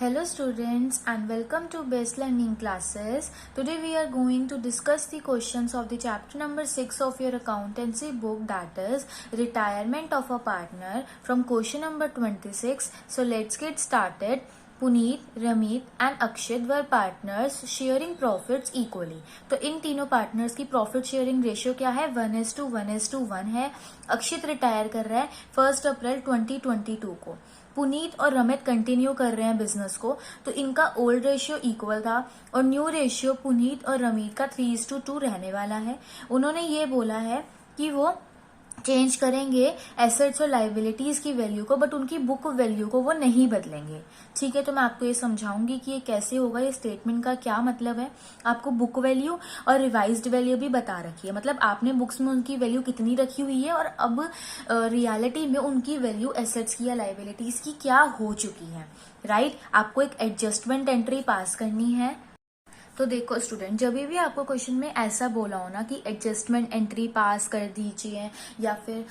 Hello students and welcome to Best Learning Classes. Today we are going to discuss the questions of the chapter number 6 of your accountancy book, that is retirement of a partner, from question number 26. So let's get started. Puneet, Ramit and Akshit were partners sharing profits equally. तो इन तीनों partners की profit sharing ratio क्या है? 1:1:1 है। अक्षित retire कर रहा है 1 अप्रैल 2022 को। पुनीत और रमित कंटिन्यू कर रहे हैं बिजनेस को, तो इनका ओल्ड रेशियो इक्वल था और न्यू रेशियो पुनीत और रमित का 3:2 रहने वाला है। उन्होंने ये बोला है कि वो चेंज करेंगे एसेट्स और लाइबिलिटीज की वैल्यू को, बट उनकी बुक वैल्यू को वो नहीं बदलेंगे। ठीक है, तो मैं आपको ये समझाऊंगी कि ये कैसे होगा, ये स्टेटमेंट का क्या मतलब है। आपको बुक वैल्यू और रिवाइज्ड वैल्यू भी बता रखी है, मतलब आपने बुक्स में उनकी वैल्यू कितनी रखी हुई है और अब रियलिटी में उनकी वैल्यू एसेट्स की या लाइबिलिटीज की क्या हो चुकी है। राइट, आपको एक एडजस्टमेंट एंट्री पास करनी है। तो देखो स्टूडेंट, जब भी आपको क्वेश्चन में ऐसा बोला हो ना कि एडजस्टमेंट एंट्री पास कर दीजिए या फिर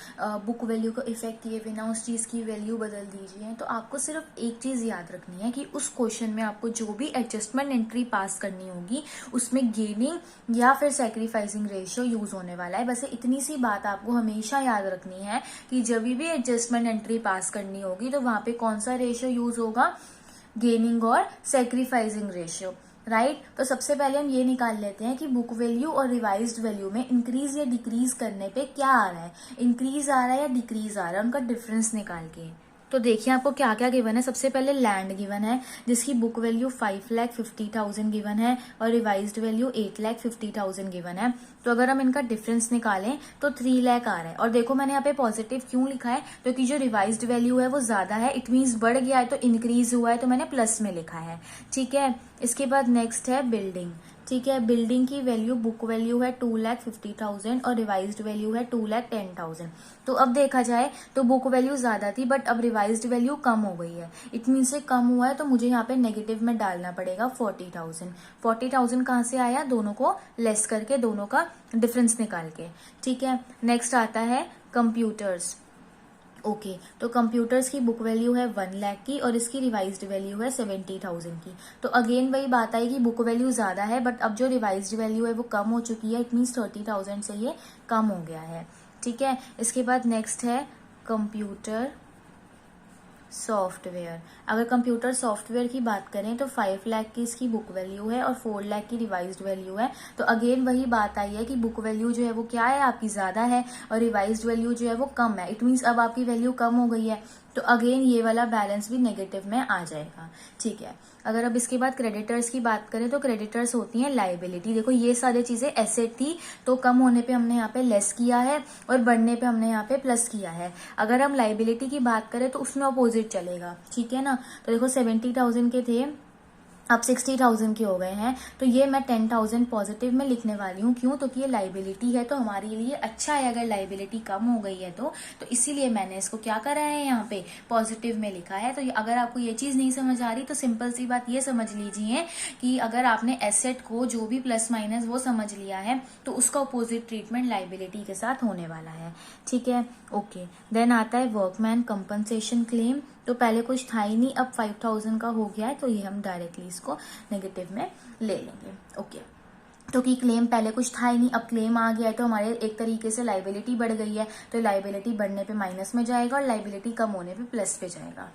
बुक वैल्यू को इफेक्ट किए बिना उस चीज की वैल्यू बदल दीजिए, तो आपको सिर्फ एक चीज याद रखनी है कि उस क्वेश्चन में आपको जो भी एडजस्टमेंट एंट्री पास करनी होगी उसमें गेनिंग या फिर सैक्रिफाइसिंग रेशियो यूज होने वाला है। बस इतनी सी बात आपको हमेशा याद रखनी है कि जब भी एडजस्टमेंट एंट्री पास करनी होगी तो वहां पे कौन सा रेशियो यूज होगा? गेनिंग और सैक्रिफाइसिंग रेशियो। राइट, तो सबसे पहले हम ये निकाल लेते हैं कि बुक वैल्यू और रिवाइज्ड वैल्यू में इंक्रीज या डिक्रीज करने पे क्या आ रहा है, इंक्रीज आ रहा है या डिक्रीज आ रहा है, उनका डिफरेंस निकाल के। तो देखिए आपको क्या क्या गिवन है। सबसे पहले लैंड गिवन है जिसकी बुक वैल्यू 5,50,000 गिवन है और रिवाइज्ड वैल्यू 8,50,000 गिवन है। तो अगर हम इनका डिफरेंस निकालें तो 3 लाख आ रहा है। और देखो मैंने यहाँ पे पॉजिटिव क्यों लिखा है, क्योंकि जो रिवाइज्ड वैल्यू है वो ज्यादा है, इट मीन्स बढ़ गया है, तो इंक्रीज हुआ है, तो मैंने प्लस में लिखा है। ठीक है, इसके बाद नेक्स्ट है बिल्डिंग। ठीक है, बिल्डिंग की वैल्यू बुक वैल्यू है 2,50,000 और रिवाइज्ड वैल्यू है 2,10,000। तो अब देखा जाए तो बुक वैल्यू ज्यादा थी बट अब रिवाइज्ड वैल्यू कम हो गई है, इट मीन से कम हुआ है, तो मुझे यहाँ पे नेगेटिव में डालना पड़ेगा 40,000। 40,000 कहाँ से आया? दोनों को लेस करके, दोनों का डिफरेंस निकाल के। ठीक है, नेक्स्ट आता है कंप्यूटर्स। ओके, तो कंप्यूटर्स की बुक वैल्यू है 1 लाख की और इसकी रिवाइज्ड वैल्यू है 70,000 की। तो अगेन वही बात आई कि बुक वैल्यू ज्यादा है बट अब जो रिवाइज्ड वैल्यू है वो कम हो चुकी है, इट मीन्स 30,000 से ये कम हो गया है। ठीक है, इसके बाद नेक्स्ट है कंप्यूटर सॉफ्टवेयर। अगर कंप्यूटर सॉफ्टवेयर की बात करें तो 5 लाख की इसकी बुक वैल्यू है और 4 लाख की रिवाइज्ड वैल्यू है। तो अगेन वही बात आई है कि बुक वैल्यू जो है वो क्या है, आपकी ज्यादा है और रिवाइज्ड वैल्यू जो है वो कम है, इट मीन्स अब आपकी वैल्यू कम हो गई है, तो अगेन ये वाला बैलेंस भी नेगेटिव में आ जाएगा। ठीक है, अगर अब इसके बाद क्रेडिटर्स की बात करें तो क्रेडिटर्स होती है लाइबिलिटी। देखो ये सारी चीजें एसेट थी, तो कम होने पे हमने यहाँ पे लेस किया है और बढ़ने पे हमने यहाँ पे प्लस किया है। अगर हम लाइबिलिटी की बात करें तो उसमें अपोजिट चलेगा। ठीक है ना, तो देखो 70,000 के थे, अब 60,000 के हो गए हैं, तो ये मैं 10,000 पॉजिटिव में लिखने वाली हूँ। क्यों? तो कि ये लाइबिलिटी है तो हमारे लिए अच्छा है अगर लाइबिलिटी कम हो गई है तो इसीलिए मैंने इसको क्या करा है, यहाँ पे पॉजिटिव में लिखा है। तो अगर आपको ये चीज नहीं समझ आ रही तो सिंपल सी बात ये समझ लीजिए कि अगर आपने एसेट को जो भी प्लस माइनस वो समझ लिया है तो उसका अपोजिट ट्रीटमेंट लाइबिलिटी के साथ होने वाला है। ठीक है, ओके। देन आता है वर्कमैन कंपनसेशन क्लेम। तो पहले कुछ था ही नहीं, अब 5,000 का हो गया है, तो ये हम डायरेक्टली इसको नेगेटिव में ले लेंगे। ओके, तो कि क्लेम पहले कुछ था ही नहीं, अब क्लेम आ गया है, तो हमारे एक तरीके से लाइबिलिटी बढ़ गई है, तो लाइबिलिटी बढ़ने पे माइनस में जाएगा और लाइबिलिटी कम होने पे प्लस पे जाएगा।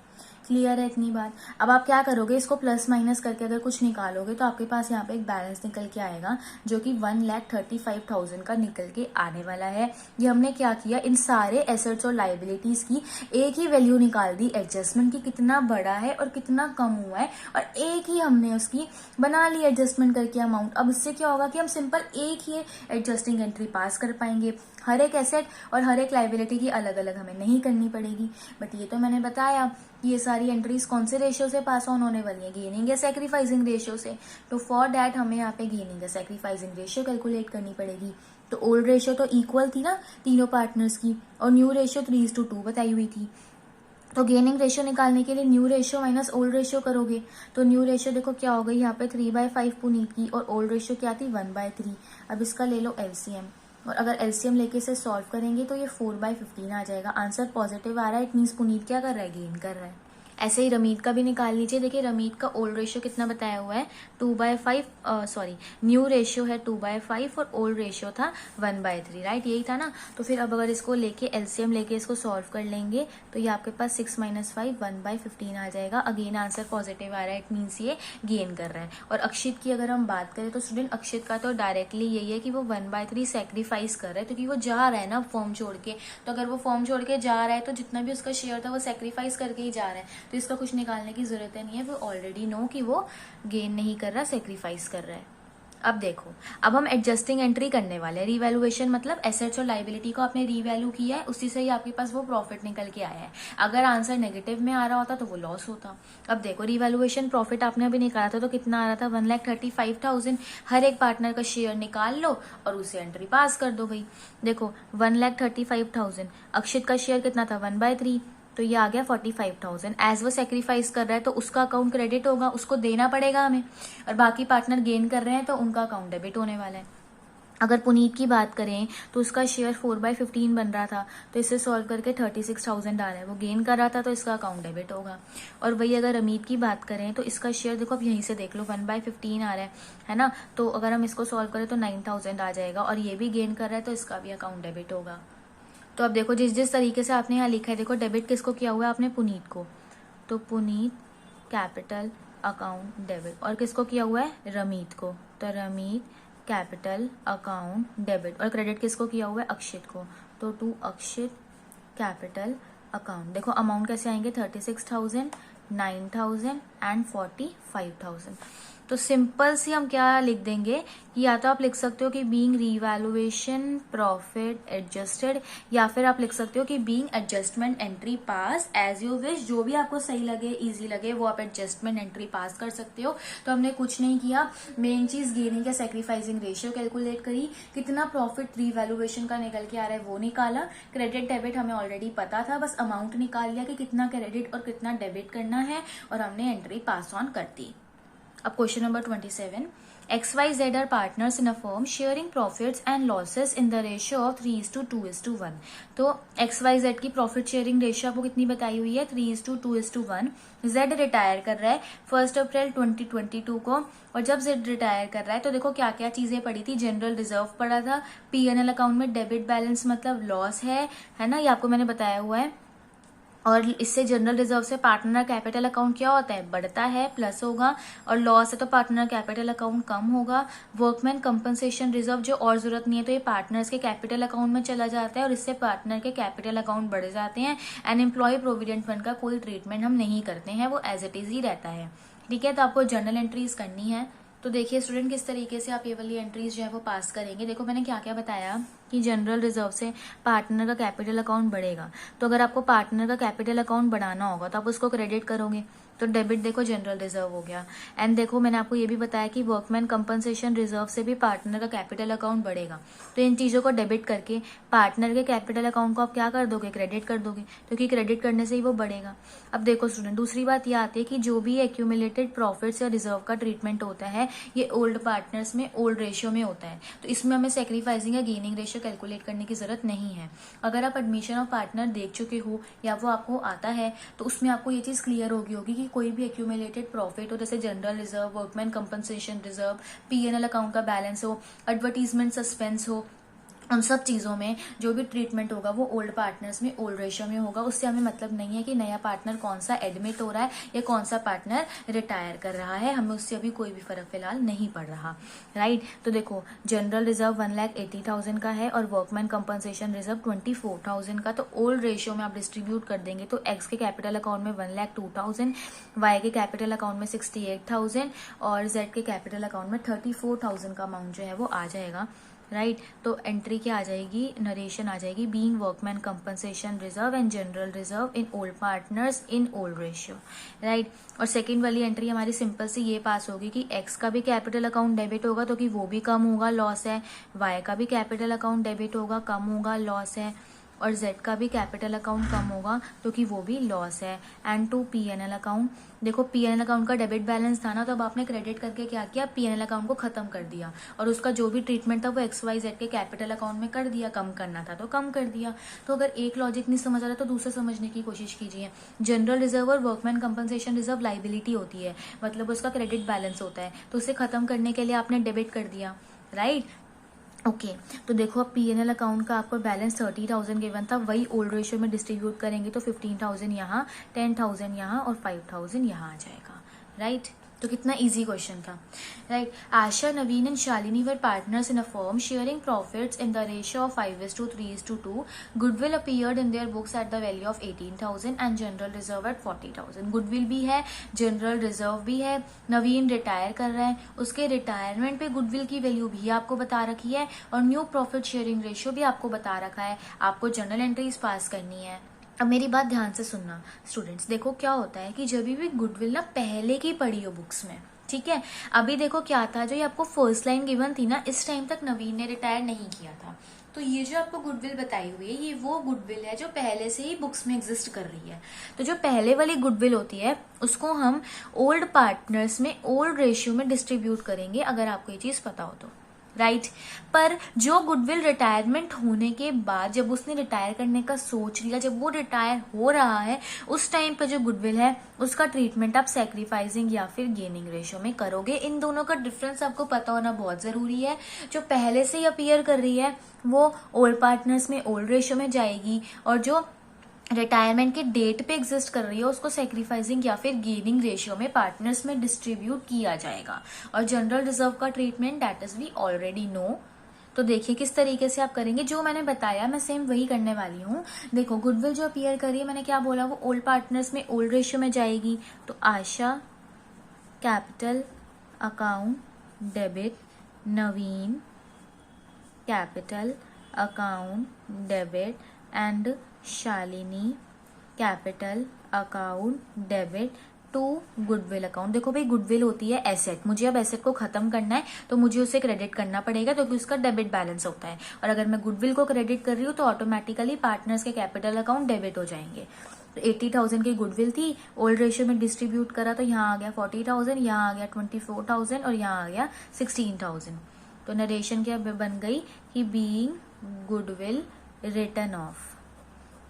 क्लियर है इतनी बात? अब आप क्या करोगे, इसको प्लस माइनस करके अगर कुछ निकालोगे तो आपके पास यहाँ पे एक बैलेंस निकल के आएगा जो कि 1,35,000 का निकल के आने वाला है। ये हमने क्या किया, इन सारे एसेट्स और लाइबिलिटीज की एक ही वैल्यू निकाल दी एडजस्टमेंट की, कितना बड़ा है और कितना कम हुआ है, और एक ही हमने उसकी बना ली एडजस्टमेंट करके अमाउंट। अब इससे क्या होगा कि हम सिंपल एक ही एडजस्टिंग एंट्री पास कर पाएंगे, हर एक एसेट और हर एक लाइबिलिटी की अलग अलग हमें नहीं करनी पड़ेगी। बट ये तो मैंने बताया कि ये सारी एंट्रीज कौन से रेशियो से पास ऑन होने वाली है, गेनिंग या सैक्रिफाइसिंग रेशियो से। तो फॉर दैट हमें यहाँ पे गेनिंग या सैक्रिफाइसिंग रेशियो कैलकुलेट करनी पड़ेगी। तो ओल्ड रेशियो तो इक्वल थी ना तीनों पार्टनर्स की और न्यू रेशियो 3:2 बताई हुई थी। तो गेनिंग रेशियो निकालने के लिए new ratio minus old ratio करोगे, तो न्यू रेशियो देखो क्या हो गई यहाँ पे 3/5 पुनीत की और ओल्ड रेशियो क्या थी 1/3। अब इसका ले लो एलसीएम और अगर एलसीएम लेके इसे सॉल्व करेंगे तो ये 4/15 आ जाएगा। आंसर पॉजिटिव आ रहा है, इट मीन्स पुनीत क्या कर रहा है, गेन कर रहा है। ऐसे ही रमीत का भी निकाल लीजिए। देखिए रमीत का ओल्ड रेशियो कितना बताया हुआ है 2/5, सॉरी न्यू रेशियो है 2/5 और ओल्ड रेशियो था 1/3, राइट, यही था ना। तो फिर अब अगर इसको लेके एलसीएम लेके इसको सॉल्व कर लेंगे तो ये आपके पास 6 - 5 1/15 आ जाएगा। अगेन आंसर पॉजिटिव आ रहा है, इट मीन्स ये गेन कर रहा है। और अक्षित की अगर हम बात करें तो स्टूडेंट अक्षित का तो डायरेक्टली यही है कि वो 1/3 सेक्रीफाइस कर रहा है, क्योंकि वो जा रहा है ना फॉर्म छोड़ के। तो अगर वो फॉर्म छोड़ के जा रहा है तो जितना भी उसका शेयर था वो सेक्रीफाइस करके ही जा रहा है, तो इसका कुछ निकालने की जरूरत नहीं है। वो ऑलरेडी नो कि वो गेन नहीं कर रहा, सेक्रीफाइस कर रहा है। अब देखो, अब हम एडजस्टिंग एंट्री करने वाले हैं। रिवैल्यूएशन मतलब एसेट्स और लाइबिलिटी को आपने रिवैल्यू किया है, उसी से ही आपके पास वो प्रॉफिट निकल के आया है। अगर आंसर नेगेटिव में आ रहा होता तो वो लॉस होता। अब देखो रिवैल्यूएशन प्रॉफिट आपने अभी निकाला था तो कितना आ रहा था 1,35,000। हर एक पार्टनर का शेयर निकाल लो और उसे एंट्री पास कर दो भाई। देखो 1,35,000, अक्षित का शेयर कितना था 1/3, तो ये आ गया 45,000। एज वो सेक्रीफाइस कर रहा है तो उसका अकाउंट क्रेडिट होगा, उसको देना पड़ेगा हमें। और बाकी पार्टनर गेन कर रहे हैं तो उनका अकाउंट डेबिट होने वाला है। अगर पुनीत की बात करें तो उसका शेयर 4/15 बन रहा था, तो इसे सॉल्व करके 36,000 आ रहा है, वो गेन कर रहा था तो इसका अकाउंट डेबिट होगा। और वही अगर अमित की बात करें तो इसका शेयर देखो, अब यहीं से देख लो 1/15 आ रहा है ना। तो अगर हम इसको सॉल्व करें तो 9,000 आ जाएगा, और ये भी गेन कर रहा है तो इसका भी अकाउंट डेबिट होगा। तो अब देखो जिस जिस तरीके से आपने यहाँ लिखा है, देखो डेबिट किसको किया हुआ है आपने, पुनीत को, तो पुनीत कैपिटल अकाउंट डेबिट। और किसको किया हुआ है, रमीत को, तो रमीत कैपिटल अकाउंट डेबिट। और क्रेडिट किसको किया हुआ है, अक्षित को, तो टू अक्षित कैपिटल अकाउंट। देखो अमाउंट कैसे आएंगे, 36,000, 9,000 एंड 45,000। तो सिंपल सी हम क्या लिख देंगे कि या तो आप लिख सकते हो कि बीइंग रीवैल्यूएशन प्रॉफिट एडजस्टेड, या फिर आप लिख सकते हो कि being adjustment entry pass, as you wish, जो भी आपको सही लगे इजी लगे वो आप एडजस्टमेंट एंट्री पास कर सकते हो। तो हमने कुछ नहीं किया, मेन चीज गेनिंग या सेक्रीफाइसिंग रेशियो कैलकुलेट करी, कितना प्रॉफिट रीवैल्यूएशन का निकल के आ रहा है वो निकाला, क्रेडिट डेबिट हमें ऑलरेडी पता था, बस अमाउंट निकाल लिया कि कितना क्रेडिट और कितना डेबिट करना है, और हमने एंट्री पास ऑन कर दी। अब question number 27, XYZ are partners in a firm sharing profits and losses in the ratio of 3:2:1। तो XYZ की प्रॉफिट शेयरिंग रेशियो आपको कितनी बताई हुई है, 3:2:1। Z रिटायर कर रहा है 1 अप्रैल 2022 को, और जब Z रिटायर कर रहा है तो देखो क्या क्या चीजें पड़ी थी, जनरल रिजर्व पड़ा था, P&L अकाउंट में डेबिट बैलेंस मतलब लॉस है ना, ये आपको मैंने बताया हुआ है। और इससे जनरल रिजर्व से पार्टनर कैपिटल अकाउंट क्या होता है, बढ़ता है, प्लस होगा, और लॉस है तो पार्टनर कैपिटल अकाउंट कम होगा। वर्कमैन कंपनसेशन रिजर्व जो और जरूरत नहीं है तो ये पार्टनर्स के कैपिटल अकाउंट में चला जाता है, और इससे पार्टनर के कैपिटल अकाउंट बढ़ जाते हैं। एंड एम्प्लॉय प्रोविडेंट फंड का कोई ट्रीटमेंट हम नहीं करते हैं, वो एज इट इज ही रहता है, ठीक है। तो आपको जर्नल एंट्रीज करनी है। तो देखिए स्टूडेंट किस तरीके से आप ये वाली एंट्रीज जो है वो पास करेंगे। देखो मैंने क्या क्या बताया कि जनरल रिजर्व से पार्टनर का कैपिटल अकाउंट बढ़ेगा, तो अगर आपको पार्टनर का कैपिटल अकाउंट बढ़ाना होगा तो आप उसको क्रेडिट करोगे, तो डेबिट देखो जनरल रिजर्व हो गया। एंड देखो मैंने आपको ये भी बताया कि वर्कमैन कंपनसेशन रिजर्व से भी पार्टनर का कैपिटल अकाउंट बढ़ेगा, तो इन चीजों को डेबिट करके पार्टनर के कैपिटल अकाउंट को आप क्या कर दोगे, क्रेडिट कर दोगे, क्योंकि क्रेडिट करने से ही वो बढ़ेगा। अब देखो स्टूडेंट दूसरी बात यह आती है कि जो भी एक्यूमुलेटेड प्रॉफिट्स या रिजर्व का ट्रीटमेंट होता है ये ओल्ड पार्टनर्स में ओल्ड रेशियो में होता है, तो इसमें हमें सेक्रीफाइसिंग या गेनिंग रेशियो कैलकुलेट करने की जरूरत नहीं है। अगर आप एडमिशन ऑफ पार्टनर देख चुके हो या वो आपको आता है तो उसमें आपको ये चीज क्लियर होगी कि कोई भी एक्यूमुलेटेड प्रॉफिट हो, जैसे general reserve, workman compensation reserve, P&L account का बैलेंस हो, एडवर्टीजमेंट सस्पेंस हो, उन सब चीजों में जो भी ट्रीटमेंट होगा वो ओल्ड पार्टनर्स में ओल्ड रेशियो में होगा। उससे हमें मतलब नहीं है कि नया पार्टनर कौन सा एडमिट हो रहा है या कौन सा पार्टनर रिटायर कर रहा है, हमें उससे अभी कोई भी फर्क फिलहाल नहीं पड़ रहा, राइट। तो देखो जनरल रिजर्व 1,80,000 का है और वर्कमैन कंपनसेशन रिजर्व 24,000 का, तो ओल्ड रेशियो में आप डिस्ट्रीब्यूट कर देंगे तो एक्स के कैपिटल अकाउंट में 1,02,000, वाई के कैपिटल अकाउंट में 68,000 और जेड के कैपिटल अकाउंट में 34,000 का अमाउंट जो है वो आ जाएगा, राइट। तो एंट्री क्या आ जाएगी, नरेशन आ जाएगी, being workman compensation reserve and general reserve in old partners in old ratio, right. और सेकंड वाली एंट्री हमारी सिंपल सी ये पास होगी कि एक्स का भी कैपिटल अकाउंट डेबिट होगा तो कि वो भी कम होगा, लॉस है, वाई का भी कैपिटल अकाउंट डेबिट होगा, कम होगा, लॉस है, और जेड का भी कैपिटल अकाउंट कम होगा क्योंकि वो भी लॉस है। एंड टू पीएनएल अकाउंट, देखो पीएनएल अकाउंट का डेबिट बैलेंस था ना, तो अब आपने क्रेडिट करके क्या किया, पीएनएल अकाउंट को खत्म कर दिया और उसका जो भी ट्रीटमेंट था वो XYZ के कैपिटल अकाउंट में कर दिया, कम करना था तो कम कर दिया। तो अगर एक लॉजिक नहीं समझ आ रहा तो दूसरा समझने की कोशिश कीजिए। जनरल रिजर्व और वर्कमैन कंपनसेशन रिजर्व लाइबिलिटी होती है, मतलब उसका क्रेडिट बैलेंस होता है, तो उसे खत्म करने के लिए आपने डेबिट कर दिया, राइट। ओके तो देखो अब पीएनएल अकाउंट का आपको बैलेंस 30,000 गिवन था, वही ओल्ड रेशियो में डिस्ट्रीब्यूट करेंगे तो 15,000 यहाँ, 10,000 यहाँ और 5,000 यहाँ आ जाएगा, राइट। तो कितना इजी क्वेश्चन था, right. Asha, Naveen and Shalini were partners in a firm sharing profits in the ratio of 5:3:2। Goodwill appeared in their books at the value of 18,000 and general reserve at 40,000। Goodwill भी है, जनरल रिजर्व भी है, नवीन retire कर रहा है, उसके retirement पे goodwill की वैल्यू भी आपको बता रखी है और न्यू प्रॉफिट शेयरिंग रेशियो भी आपको बता रखा है। आपको जर्नल एंट्रीज पास करनी है। अब मेरी बात ध्यान से सुनना स्टूडेंट्स, देखो क्या होता है कि जब भी गुडविल ना पहले की पढ़ी हो बुक्स में, ठीक है, अभी देखो क्या था, जो ये आपको फर्स्ट लाइन गिवन थी ना, इस टाइम तक नवीन ने रिटायर नहीं किया था, तो ये जो आपको गुडविल बताई हुई है ये वो गुडविल है जो पहले से ही बुक्स में एग्जिस्ट कर रही है। तो जो पहले वाली गुडविल होती है उसको हम ओल्ड पार्टनर्स में ओल्ड रेशियो में डिस्ट्रीब्यूट करेंगे, अगर आपको ये चीज पता हो तो, राइट। पर जो गुडविल रिटायरमेंट होने के बाद, जब उसने रिटायर करने का सोच लिया, जब वो रिटायर हो रहा है, उस टाइम पे जो गुडविल है उसका ट्रीटमेंट आप सैक्रिफाइसिंग या फिर गेनिंग रेशियो में करोगे। इन दोनों का डिफरेंस आपको पता होना बहुत जरूरी है। जो पहले से ही अपीयर कर रही है वो ओल्ड पार्टनर्स में ओल्ड रेशियो में जाएगी, और जो रिटायरमेंट के डेट पे एग्जिस्ट कर रही है उसको सैक्रिफाइसिंग या फिर गेनिंग रेशियो में पार्टनर्स में डिस्ट्रीब्यूट किया जाएगा। और जनरल रिजर्व का treatment that is we already know. तो देखिए किस तरीके से आप करेंगे, जो मैंने बताया मैं सेम वही करने वाली हूँ। देखो गुडविल जो अपीयर कर रही है, मैंने क्या बोला, वो ओल्ड पार्टनर्स में ओल्ड रेशियो में जाएगी, तो Asha capital account debit, Naveen capital account debit and Shalini capital account debit to goodwill account. देखो भाई गुडविल होती है एसेट, मुझे अब एसेट को खत्म करना है तो मुझे उसे क्रेडिट करना पड़ेगा क्योंकि उसका डेबिट बैलेंस होता है, और अगर मैं गुडविल को क्रेडिट कर रही हूँ तो ऑटोमेटिकली पार्टनर्स के कैपिटल अकाउंट डेबिट हो जाएंगे। तो 80,000 की गुडविल थी, ओल्ड रेशियो में डिस्ट्रीब्यूट करा तो यहाँ आ गया 40,000, यहाँ आ गया 24,000 और यहाँ आ गया 16,000। तो नरेशन क्या बन गई कि बीइंग गुडविल रिटर्न ऑफ,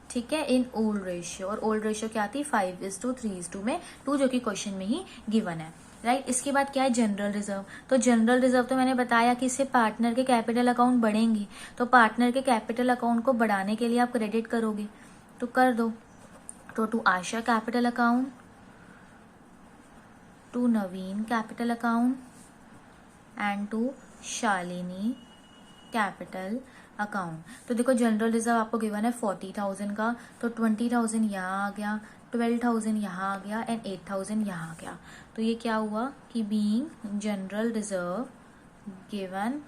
ठीक है, इन ओल्ड रेशियो। और ओल्ड रेशियो क्या थी, 5:3:2 में 2, जो कि क्वेश्चन में ही गिवन है, राइट। इसके बाद क्या है, जनरल रिजर्व। तो जनरल रिजर्व तो मैंने बताया कि इससे पार्टनर के कैपिटल अकाउंट बढ़ेंगे, तो पार्टनर के कैपिटल अकाउंट को बढ़ाने के लिए आप क्रेडिट करोगे, तो कर दो। तो to Asha capital account, to Naveen capital account and to Shalini capital account. तो देखो जनरल रिजर्व आपको गिवन है 40,000 का, तो 20,000 यहाँ आ गया, 12,000 यहाँ आ गया एंड 8,000 यहाँ आ गया। तो ये क्या हुआ कि being general reserve given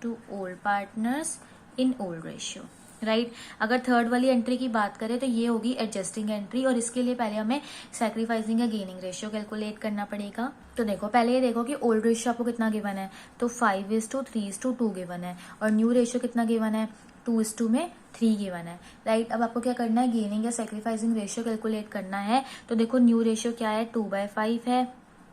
to old partners in old ratio, right. अगर थर्ड वाली एंट्री की बात करें तो ये होगी एडजस्टिंग एंट्री, और इसके लिए पहले हमें सैक्रिफाइसिंग या गेनिंग रेशियो कैलकुलेट करना पड़ेगा। तो देखो पहले ये देखो कि ओल्ड रेशियो आपको कितना गिवन है, तो 5:3:2 गिवन है, और न्यू रेशियो कितना गिवन है, 2:3 गिवन है, राइट। अब आपको क्या करना है, गेनिंग या सैक्रिफाइसिंग रेशियो कैलकुलेट करना है। तो देखो न्यू रेशियो क्या है, 2/5 है,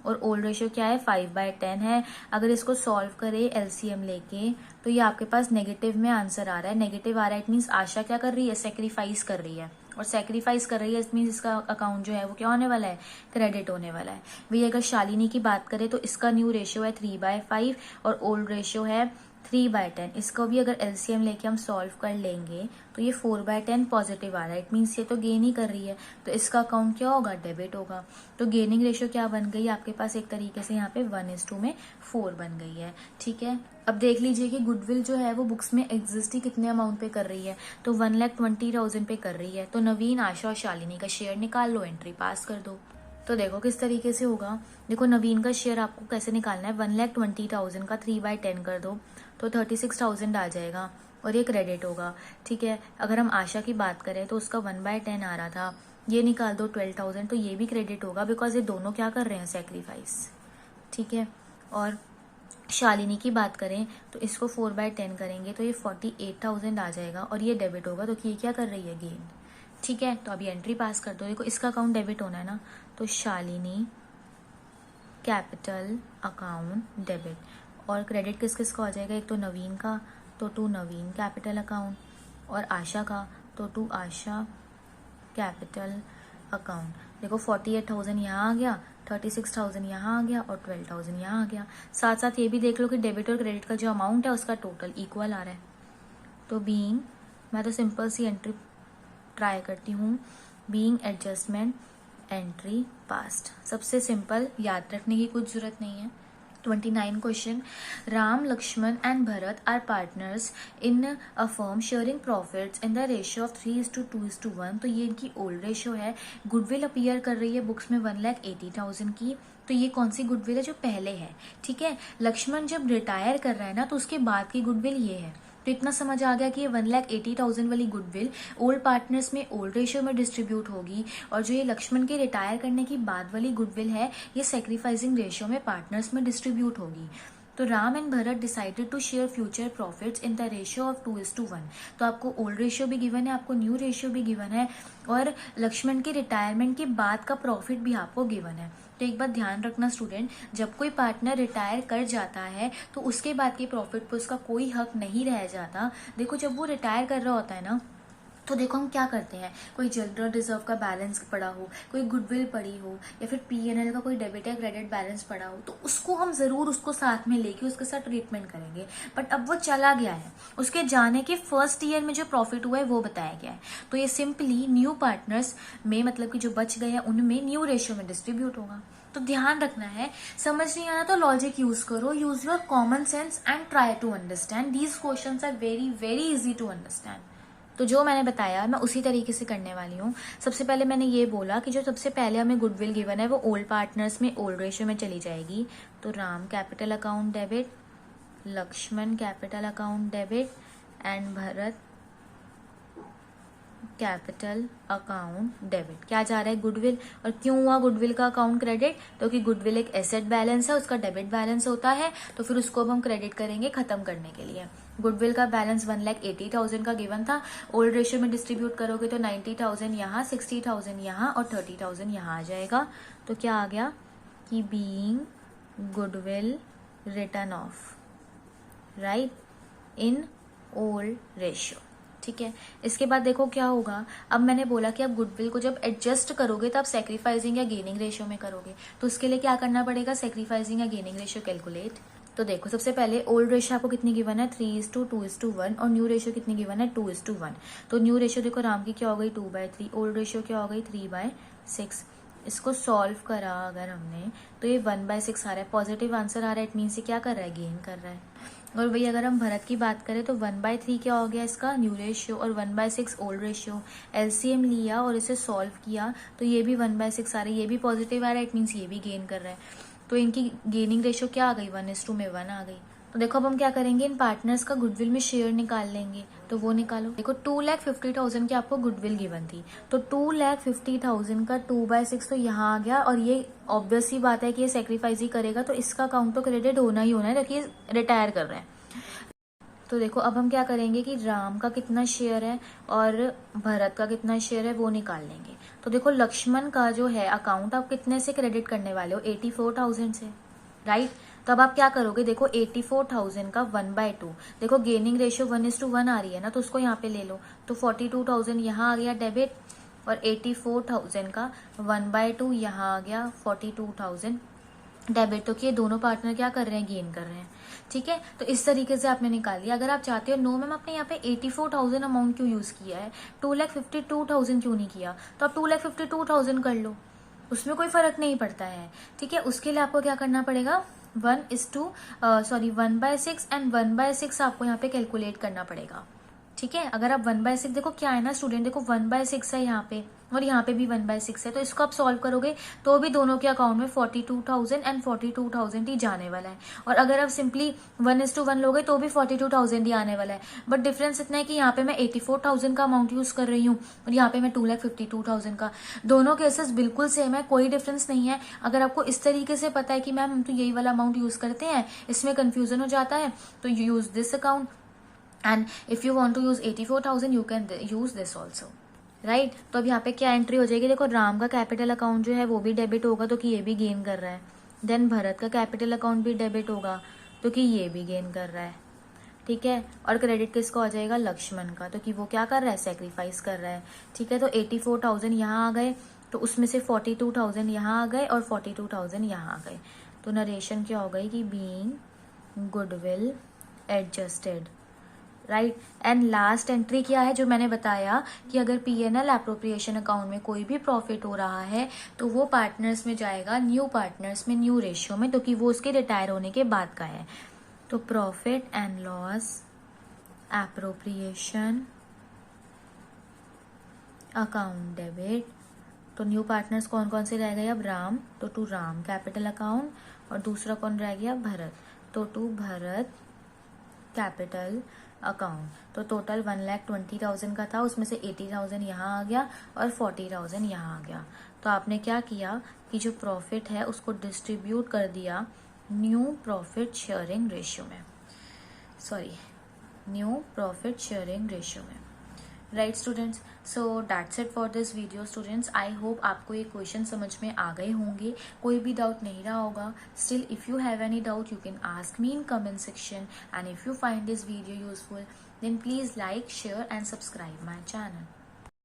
और ओल्ड रेशियो क्या है, 5/10 है। अगर इसको सॉल्व करे एलसीएम लेके तो ये आपके पास नेगेटिव में आंसर आ रहा है। नेगेटिव आ रहा है, इट मीन्स आशा क्या कर रही है, सेक्रीफाइस कर रही है, और सेक्रीफाइस कर रही है इट मीन्स इसका अकाउंट जो है वो क्या होने वाला है, क्रेडिट होने वाला है। वही अगर शालिनी की बात करें तो इसका न्यू रेशियो है 3/5 और ओल्ड रेशियो है 3/10। इसको भी अगर एलसीएम लेके हम सॉल्व कर लेंगे तो ये 4/10 पॉजिटिव आ रहा है, इट मीन्स ये तो गेन ही कर रही है, तो इसका अकाउंट क्या होगा, डेबिट होगा। तो गेनिंग रेशियो क्या बन गई आपके पास, एक तरीके से यहाँ पे 1:4 बन गई है, ठीक है। अब देख लीजिए कि गुडविल जो है वो बुक्स में एग्जिस्ट ही कितने अमाउंट पे कर रही है, तो 1,20,000 पे कर रही है। तो नवीन, आशा और शालिनी का शेयर निकाल लो, एंट्री पास कर दो। तो देखो किस तरीके से होगा, देखो नवीन का शेयर आपको कैसे निकालना है, 1,20,000 का 3/10 कर दो तो 36,000 आ जाएगा, और ये क्रेडिट होगा, ठीक है। अगर हम आशा की बात करें तो उसका 1/10 आ रहा था, ये निकाल दो 12,000, तो ये भी क्रेडिट होगा बिकॉज ये दोनों क्या कर रहे हैं, सेक्रीफाइस, ठीक है। और शालिनी की बात करें तो इसको 4/10 करेंगे तो ये 48,000 आ जाएगा और ये डेबिट होगा, तो ये क्या कर रही है, गेन। ठीक है, तो अभी एंट्री पास कर दो। देखो इसका अकाउंट डेबिट होना है ना, तो शालिनी कैपिटल अकाउंट डेबिट, और क्रेडिट किस किस का हो जाएगा, एक तो नवीन का, तो टू नवीन कैपिटल अकाउंट, और आशा का, तो टू आशा कैपिटल अकाउंट। देखो 48,000 यहाँ आ गया, 36,000 यहाँ आ गया और 12,000 यहाँ आ गया। साथ साथ ये भी देख लो कि डेबिट और क्रेडिट का जो अमाउंट है उसका टोटल इक्वल आ रहा है। तो बीइंग, मैं तो सिंपल सी एंट्री ट्राई करती हूँ, बीइंग एडजस्टमेंट एंट्री पास्ट। सबसे सिंपल, याद रखने की कुछ जरूरत नहीं है। 29 question, Ram, Lakshman and Bharat are partners in a firm sharing profits in the ratio of 3:2:1। तो ये इनकी ओल्ड रेशियो है। गुडविल अपीयर कर रही है बुक्स में 1,80,000 की। तो ये कौन सी गुडविल है, जो पहले है। ठीक है, लक्ष्मण जब रिटायर कर रहा है ना, तो उसके बाद की गुडविल ये है। तो इतना समझ आ गया कि ये 1,80,000 वाली गुडविल ओल्ड पार्टनर्स में ओल्ड रेशियो में डिस्ट्रीब्यूट होगी, और जो ये लक्ष्मण के रिटायर करने की बाद वाली गुडविल है, ये सेक्रीफाइसिंग रेशियो में पार्टनर्स में डिस्ट्रीब्यूट होगी। तो Ram and Bharat decided to share future profits in the ratio of 2:1। तो आपको ओल्ड रेशियो भी गिवन है, आपको न्यू रेशियो भी गिवन है, और लक्ष्मण के रिटायरमेंट के बाद का प्रॉफिट भी आपको गिवन है। तो एक बात ध्यान रखना स्टूडेंट, जब कोई पार्टनर रिटायर कर जाता है तो उसके बाद के प्रॉफिट पर उसका कोई हक नहीं रह जाता। देखो जब वो रिटायर कर रहा होता है ना, तो देखो हम क्या करते हैं, कोई जनरल रिजर्व का बैलेंस पड़ा हो, कोई गुडविल पड़ी हो, या फिर पीएनएल का कोई डेबिट या क्रेडिट बैलेंस पड़ा हो, तो उसको हम जरूर उसको साथ में लेके उसके साथ ट्रीटमेंट करेंगे। बट अब वो चला गया है, उसके जाने के फर्स्ट ईयर में जो प्रॉफिट हुआ है वो बताया गया है। तो ये सिंपली न्यू पार्टनर्स में, मतलब कि जो बच गए हैं उनमें न्यू रेशियो में डिस्ट्रीब्यूट होगा। तो ध्यान रखना है, समझ नहीं आना तो लॉजिक यूज करो, use your common sense and try to understand. These questions are very very easy to understand. तो जो मैंने बताया मैं उसी तरीके से करने वाली हूँ। सबसे पहले मैंने ये बोला कि जो सबसे पहले हमें गुडविल गिवन है वो ओल्ड पार्टनर्स में ओल्ड रेशियो में चली जाएगी। तो Ram capital account debit, Lakshman capital account debit and Bharat capital account debit. क्या जा रहा है, गुडविल। और क्यों हुआ गुडविल का अकाउंट क्रेडिट, क्योंकि गुडविल एक एसेट बैलेंस है, उसका डेबिट बैलेंस होता है, तो फिर उसको अब हम क्रेडिट करेंगे खत्म करने के लिए। गुडविल का बैलेंस 1,80,000 का गिवन था, ओल्ड रेशियो में डिस्ट्रीब्यूट करोगे तो 90,000 यहाँ, 60,000 यहाँ और 30,000 यहाँ आ जाएगा। तो क्या आ गया कि being goodwill return of, right, in old ratio. ठीक है, इसके बाद देखो क्या होगा। अब मैंने बोला कि आप गुडविल को जब एडजस्ट करोगे तो आप सेक्रीफाइसिंग या गेनिंग रेशियो में करोगे। तो उसके लिए क्या करना पड़ेगा, सेक्रीफाइसिंग या गेनिंग रेशियो कैलकुलेट। तो देखो सबसे पहले ओल्ड रेशियो आपको कितनी गिवन है, 3:2:1, और न्यू रेशियो कितनी गिवन है, 2:1। तो न्यू रेशियो देखो राम की क्या हो गई, 2/3, ओल्ड रेशियो क्या हो गई, 3/6। इसको सॉल्व करा अगर हमने तो ये 1/6 आ रहा है, पॉजिटिव आंसर आ रहा है, इट मीन से क्या कर रहा है, गेन कर रहा है। और वही अगर हम भरत की बात करें तो 1/3 क्या हो गया इसका, न्यू रेशियो, और 1/6 ओल्ड रेशियो। एलसीएम लिया और इसे सॉल्व किया तो ये भी 1/6 आ रहा है, ये भी पॉजिटिव आ रहा है, इट मीन्स ये भी गेन कर रहा है। तो इनकी गेनिंग रेशियो क्या आ गई, 1:1 आ गई। तो देखो अब हम क्या करेंगे, इन पार्टनर्स का गुडविल में शेयर निकाल लेंगे। तो वो निकालो। देखो 2,50,000 की आपको गुडविल गिवन थी, तो 2,50,000 का 2/6 तो यहाँ आ गया, और ये ऑब्वियस सी बात है कि ये सेक्रीफाइस ही करेगा, तो इसका अकाउंट तो क्रेडिट होना ही होना है, क्योंकि ये रिटायर कर रहे हैं। तो देखो अब हम क्या करेंगे कि राम का कितना शेयर है और भरत का कितना शेयर है वो निकाल लेंगे। तो देखो लक्ष्मण का जो है अकाउंट आप कितने से क्रेडिट करने वाले हो, 84,000 से, राइट। तो अब आप क्या करोगे, देखो 84,000 का 1/2, देखो गेनिंग रेशियो 1:1 आ रही है ना, तो उसको यहाँ पे ले लो। तो 42,000 यहाँ आ गया डेबिट, और 84,000 का 1/2 यहाँ आ गया 42,000 डेबिट। तो कि ये दोनों पार्टनर क्या कर रहे हैं, गेन कर रहे हैं। ठीक है, तो इस तरीके से आपने निकाल लिया। अगर आप चाहते हो नो मैम आपने यहाँ पे 84,000 अमाउंट क्यों यूज किया है, 2,52,000 क्यों नहीं किया, तो आप 2,52,000 कर लो, उसमें कोई फर्क नहीं पड़ता है। ठीक है, उसके लिए आपको क्या करना पड़ेगा, 1/6 एंड 1/6 आपको यहाँ पे कैलकुलेट करना पड़ेगा। ठीक है। अगर आप 1/6 देखो क्या है ना स्टूडेंट, देखो 1/6 है यहाँ पे और यहाँ पे भी 1/6 है, तो इसको आप सॉल्व करोगे तो भी दोनों के अकाउंट में 42,000 एंड 42,000 ही जाने वाला है। और अगर आप सिंपली 1:1 लोगे तो भी 42,000 ही आने वाला है। बट डिफरेंस इतना है कि यहाँ पे मैं 84,000 का अमाउंट यूज कर रही हूँ और यहाँ पे मैं 2,52,000 का। दोनों केसेस बिल्कुल सेम है, कोई डिफरेंस नहीं है। अगर आपको इस तरीके से पता है कि मैम हम तो यही वाला अमाउंट यूज करते हैं, इसमें कंफ्यूजन हो जाता है, तो you use this account. And if you want to use 84,000 you can use this also, right. तो अब यहाँ पे क्या एंट्री हो जाएगी, देखो राम का कैपिटल अकाउंट जो है वो भी डेबिट होगा तो कि ये भी गेन कर रहा है। देन भरत का कैपिटल अकाउंट भी डेबिट होगा तो कि ये भी गेन कर रहा है, ठीक है। और क्रेडिट किसका हो जाएगा, लक्ष्मण का, तो कि वो क्या कर रहा है, सेक्रीफाइस कर रहा है, ठीक है। तो 84,000 यहाँ आ गए, तो उसमें से 42,000 यहाँ आ गए और 42,000 यहाँ आ गए। तो नरेशन क्या हो गई कि being goodwill adjusted, right. And last entry क्या है, जो मैंने बताया कि अगर P&L एप्रोप्रिएशन अकाउंट में कोई भी प्रॉफिट हो रहा है तो वो पार्टनर्स में जाएगा, न्यू पार्टनर्स में, न्यू रेशियो में, तो कि वो उसके रिटायर होने के बाद का है। तो profit and loss appropriation account debit, तो न्यू पार्टनर्स कौन कौन से रह गए अब, राम, तो टू राम कैपिटल अकाउंट, और दूसरा कौन रह गया, भरत, तो टू भरत कैपिटल अकाउंट। तो टोटल 1,20,000 का था, उसमें से 80,000 यहाँ आ गया और 40,000 यहाँ आ गया। तो आपने क्या किया कि जो प्रॉफिट है उसको डिस्ट्रीब्यूट कर दिया न्यू प्रॉफिट शेयरिंग रेशियो में, न्यू प्रॉफिट शेयरिंग रेशियो में, right students. So that's it for this video students. I hope आपको ये क्वेश्चन समझ में आ गए होंगे, कोई भी डाउट नहीं रहा होगा। Still if you have any doubt you can ask me in comment section, and if you find this video useful then please like, share and subscribe my channel.